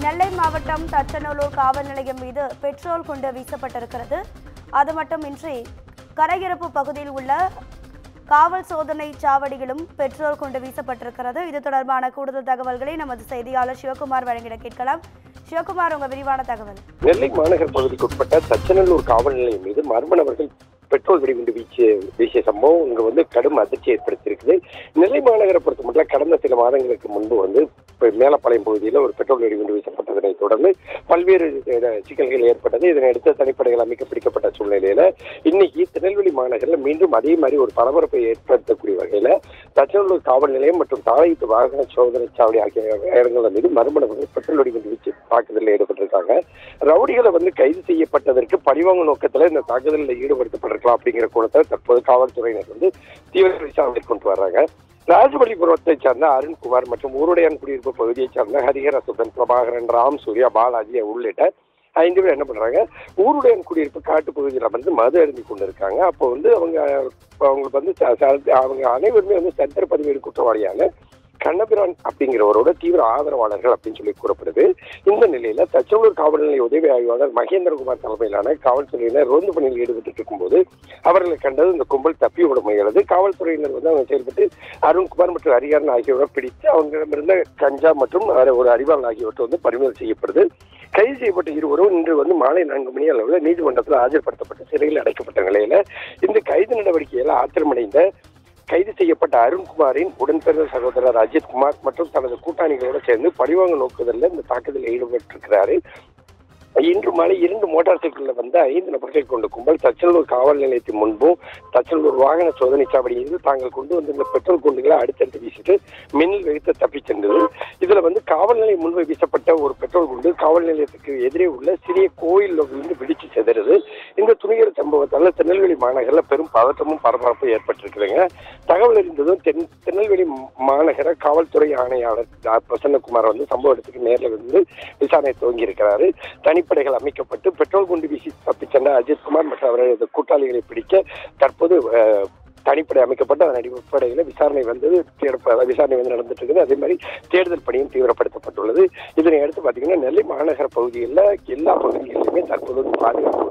நெல்லை மாவட்டம் தச்சநல்லூர் காவல் நிலையம் மீது பெட்ரோல் குண்டு வீசப்பட்டிருக்கிறது. அது மட்டுமின்றி கரையிருப்பு பகுதியில் உள்ள காவல் சோதனை சாவடியிலும் பெட்ரோல் குண்டு வீசப்பட்டிருக்கிறது. இது தொடர்பான கூடுதல் தகவல்களை நமது செய்தியாளர் சிவகுமார் வழங்கிட கேட்கலாம். சிவகுமார், உங்க விரிவான தகவல். நெல்லை மாநகர் பகுதிக்கு உட்பட்ட தச்சநல்லூர் காவல் நிலையம் மீது மர்ம நபர்கள் பெட்ரோல் வெடிகுண்டு வீசிய சம்பவம் இங்கு கடும் அதிர்ச்சி ஏற்படுத்தியிருக்குது. நெல்லை மாநகரை பொறுத்த மட்டும் கடந்த சில மாதங்களுக்கு முன்பு மேலப்பாளையம் பகுதியில் ஒரு பெட்ரோல் வெடிகுண்டு வீசப்பட்டதனை தொடர்ந்து பல்வேறு சிக்கல்கள் ஏற்பட்டது. இதனையடுத்து தனிப்படைகள் அமைக்கப்பட்ட சூழ்நிலையில இன்னைக்கு திருநெல்வேலி மாநகரில் மீண்டும் அதே மாதிரி ஒரு பரபரப்பை ஏற்படுத்தக்கூடிய வகையில தச்சநல்லூர் காவல் நிலையம் மற்றும் தாயத்து வாகன சோதனை சாவடி ஆகிய இடங்கள் மீது மர்ம நபர்கள் பெட்ரோல் வெடிகுண்டு வீச்சு தாக்குதலில் ஈடுபட்டிருக்காங்க. ரவுடிகளை கைது செய்யப்பட்டதற்கு பழிவாங்கும் நோக்கத்தில் இந்த தாக்குதலில் ஈடுபடுத்தப்பட்டிருக்கலாம் அப்படிங்கிற கோணத்தில் தற்போது காவல்துறையினர் தீவிர விசாரணை மேற்கொண்டு வர்றாங்க. ராஜபலிபுரத்தை சார்ந்த அருண்குமார் மற்றும் ஊருடையான் குடியிருப்பு பகுதியை சார்ந்த ஹரிஹரசுதன், பிரபாகரன், ராம், சூர்யா, பாலாஜி உள்ளிட்ட 5 பேர் என்ன பண்றாங்க, ஊருடையான் குடியிருப்பு காட்டு பகுதியில் மது அருந்தி கொண்டு இருக்காங்க. அப்போ அவங்க அனைவருமே சரித்திர பதிவேடு குற்றவாளியான கண்ணபிரான் அப்படிங்கிறவரோட தீவிர ஆதரவாளர்கள் அப்படின்னு சொல்லி கூறப்படுது. இந்த நிலையில தச்சநல்லூர் காவல் நிலைய உதவி ஆய்வாளர் மகேந்திரகுமார் தலைமையிலான காவல்துறையினர் ரோந்து பணியில் ஈடுபட்டு இருக்கும் போது அவர்களை கண்டது இந்த கும்பல் தப்பி விட முயலுது. காவல்துறையினர் அவங்க செயல்பட்டு அருண்குமார் மற்றும் ஹரிஹரன் ஆகியோரை பிடித்து அவங்களிடமிருந்த கஞ்சா மற்றும் ஒரு அரிவாள் ஆகியவற்றை பறிமுதல் செய்யப்படுது. கைது செய்யப்பட்ட இருவரும் இன்று மாலை 4 மணி அளவில் நீதிமன்றத்தில் ஆஜர்படுத்தப்பட்டு சிறையில் அடைக்கப்பட்ட நிலையில இந்த கைது நடவடிக்கையில ஆத்திரமடைந்த கைது செய்யப்பட்ட அருண்குமாரின் உடன்பிறந்த சகோதரர் அஜித்குமார் மற்றும் தனது கூட்டாளிகளோடு சேர்ந்து பழிவாங்க நோக்குதலில் இந்த தாக்குதலில் ஈடுபட்டிருக்கிறாரு. இன்று மாலை 2 மோட்டார் சைக்கிளில் 5 நபர்கள் கொண்ட கும்பல் தச்சநல்லூர் காவல் நிலையத்தின் முன்பும் தச்சநல்லூர் வாகன சோதனை சாவடியில் தாங்கள் கொண்டு வந்திருந்த பெட்ரோல் குண்டுகளை அடுத்தடுத்து வீசிட்டு மின்னல் வெடித்து தப்பி சென்றது. இதுல காவல் நிலையம் முன்பு வீசப்பட்ட ஒரு பெட்ரோல் குண்டு காவல் நிலையத்துக்கு எதிரே உள்ள சிறிய கோயிலில் வெடிச்சு செதறுது. இந்த துணிகர சம்பவத்தால் திருநெல்வேலி மாநகரில் பெரும் பதட்டமும் பரபரப்பும் ஏற்பட்டிருக்குதுங்க. தகவல் அறிந்ததும் திருநெல்வேலி மாநகர காவல்துறை ஆணையாளர் பிரசன்னகுமார் சம்பவ இடத்துக்கு நேரில் விசாரணை துவங்கி இருக்கிறாரு. தனிப்படைகள் அமைக்கப்பட்டு பெட்ரோல் குண்டு வீசி தப்பி சென்ற அஜித்குமார் மற்றும் அவரது கூட்டாளிகளை பிடிக்க தற்போது தனிப்படை அமைக்கப்பட்டு அதன் அடிப்படையில் விசாரணை நடந்துட்டு இருக்குது. அதே மாதிரி தேடுதல் பணியும் தீவிரப்படுத்தப்பட்டுள்ளது. இதனை அடுத்து பாத்தீங்கன்னா நெல்லை மாநகர பகுதியில் எல்லா பகுதிகளிலுமே தற்போது பாதுகாப்பு